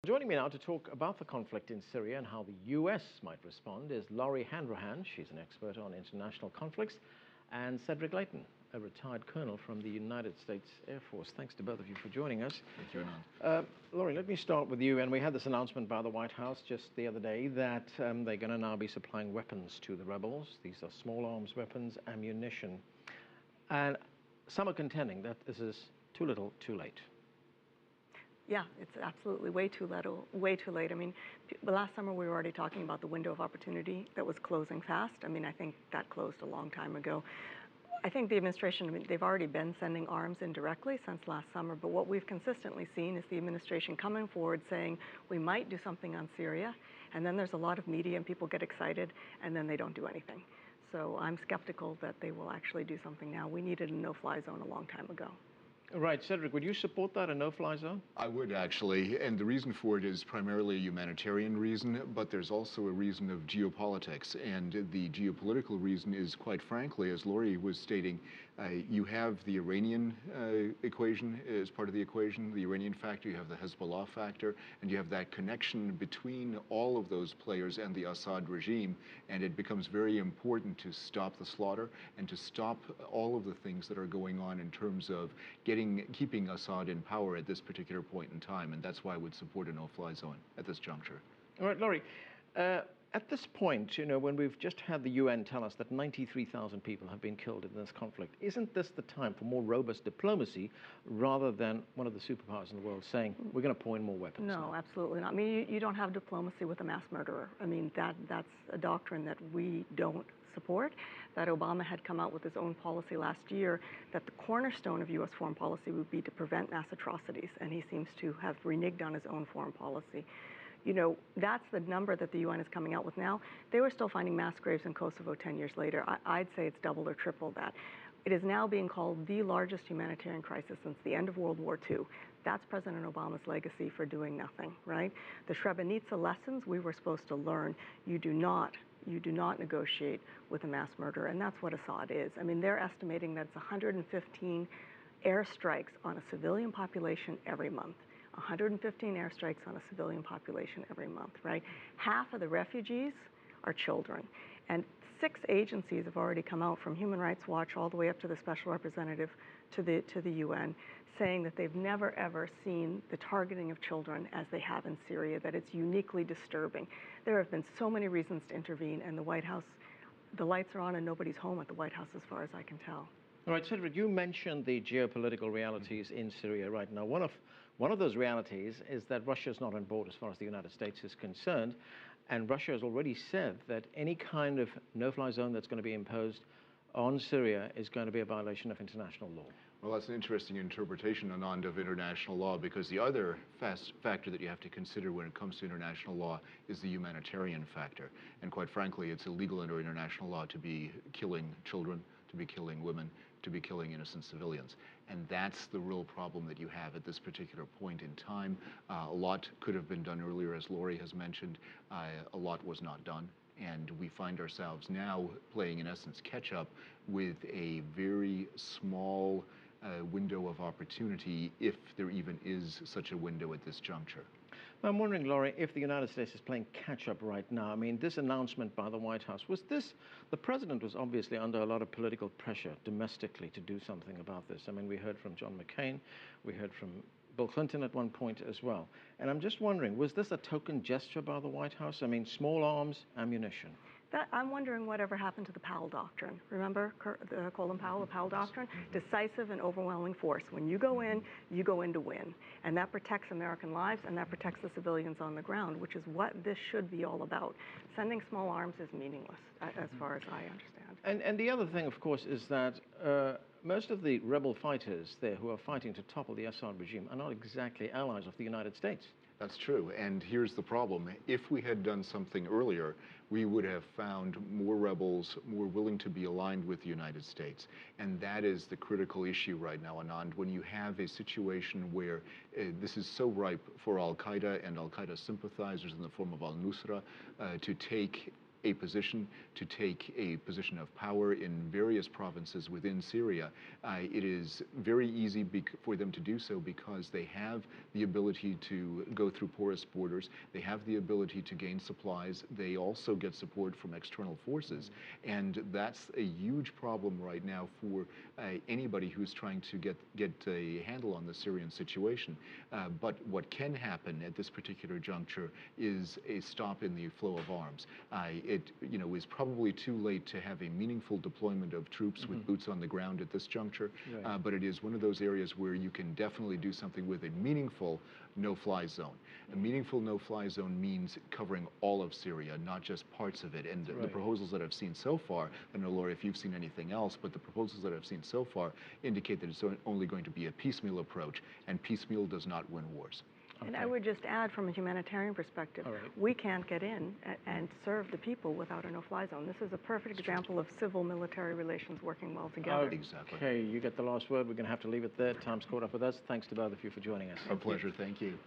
Joining me now to talk about the conflict in Syria and how the U.S. might respond is Lori Hanrahan. She's an expert on international conflicts, and Cedric Leighton, a retired colonel from the United States Air Force. Thanks to both of you for joining us. Thank you, Anand. Lori, let me start with you. And we had this announcement by the White House just the other day that they're going to now be supplying weapons to the rebels. These are small arms weapons, ammunition. And some are contending that this is too little, too late. Yeah, it's absolutely way too little, way too late. I mean, last summer we were already talking about the window of opportunity that was closing fast. I mean, I think that closed a long time ago. I think the administration, I mean, they've already been sending arms indirectly since last summer, but what we've consistently seen is the administration coming forward saying we might do something on Syria, and then there's a lot of media and people get excited, and then they don't do anything. So I'm skeptical that they will actually do something now. We needed a no-fly zone a long time ago. Right, Cedric, would you support that, a no-fly zone? I would actually, and the reason for it is primarily a humanitarian reason, but there's also a reason of geopolitics, and the geopolitical reason is, quite frankly, as Lori was stating, you have the Iranian equation as part of the equation, the Iranian factor, you have the Hezbollah factor, and you have that connection between all of those players and the Assad regime, and it becomes very important to stop the slaughter and to stop all of the things that are going on in terms of keeping Assad in power at this particular point in time, and that's why I would support a no-fly zone at this juncture. All right, Lori, at this point, you know, when we've just had the UN tell us that 93,000 people have been killed in this conflict, isn't this the time for more robust diplomacy rather than one of the superpowers in the world saying, we're going to pour in more weapons? No, absolutely not. I mean, you don't have diplomacy with a mass murderer. I mean, that's a doctrine that we don't support, that Obama had come out with his own policy last year, that the cornerstone of U.S. foreign policy would be to prevent mass atrocities, and he seems to have reneged on his own foreign policy. You know, that's the number that the UN is coming out with now. They were still finding mass graves in Kosovo 10 years later. I'd say it's double or triple that. It is now being called the largest humanitarian crisis since the end of World War II. That's President Obama's legacy for doing nothing, right? The Srebrenica lessons we were supposed to learn. You do not negotiate with a mass murderer, and that's what Assad is. I mean, they're estimating that it's 115 airstrikes on a civilian population every month. 115 airstrikes on a civilian population every month, right? Half of the refugees are children. And 6 agencies have already come out, from Human Rights Watch all the way up to the Special Representative to the UN, saying that they've never ever seen the targeting of children as they have in Syria, that it's uniquely disturbing. There have been so many reasons to intervene, and the White House, the lights are on and nobody's home at the White House as far as I can tell. All right, Cedric, you mentioned the geopolitical realities in Syria right now. One of those realities is that Russia is not on board as far as the United States is concerned, and Russia has already said that any kind of no-fly zone that's going to be imposed on Syria is going to be a violation of international law. Well, that's an interesting interpretation, Anand, of international law, because the other factor that you have to consider when it comes to international law is the humanitarian factor. And quite frankly, it's illegal under international law to be killing children, to be killing women, to be killing innocent civilians. And that's the real problem that you have at this particular point in time. A lot could have been done earlier, as Lori has mentioned. A lot was not done. And we find ourselves now playing, in essence, catch up with a very small window of opportunity, if there even is such a window at this juncture. I'm wondering, Lori, if the United States is playing catch-up right now. I mean, this announcement by the White House, the president was obviously under a lot of political pressure domestically to do something about this. I mean, we heard from John McCain, we heard from Bill Clinton at one point as well. And I'm just wondering, was this a token gesture by the White House? I mean, small arms, ammunition. I'm wondering whatever happened to the Powell Doctrine. Remember Colin Powell, the Powell Doctrine? Decisive and overwhelming force. When you go in to win. And that protects American lives, and that protects the civilians on the ground, which is what this should be all about. Sending small arms is meaningless, as far as I understand. And the other thing, of course, is that most of the rebel fighters there who are fighting to topple the Assad regime are not exactly allies of the United States. That's true, and here's the problem. If we had done something earlier, we would have found more rebels more willing to be aligned with the United States. And that is the critical issue right now, Anand, when you have a situation where this is so ripe for al-Qaeda and al-Qaeda sympathizers in the form of al-Nusra to take a position, to take a position of power in various provinces within Syria, it is very easy for them to do so because they have the ability to go through porous borders. They have the ability to gain supplies. They also get support from external forces. And that's a huge problem right now for anybody who's trying to get a handle on the Syrian situation. But what can happen at this particular juncture is a stop in the flow of arms. It is probably too late to have a meaningful deployment of troops with boots on the ground at this juncture, Right. but it is one of those areas where you can definitely do something with a meaningful no-fly zone. A meaningful no-fly zone means covering all of Syria, not just parts of it. And the Right. proposals that I've seen so far, I don't know, Laura, if you've seen anything else, but the proposals that I've seen so far indicate that it's only going to be a piecemeal approach, and piecemeal does not win wars. And Okay. I would just add, from a humanitarian perspective, All right. we can't get in and serve the people without a no-fly zone. This is a perfect example of civil-military relations working well together. Exactly. Okay, you get the last word. We're going to have to leave it there. Time's caught up with us. Thanks to both of you for joining us. Our pleasure. Thank you.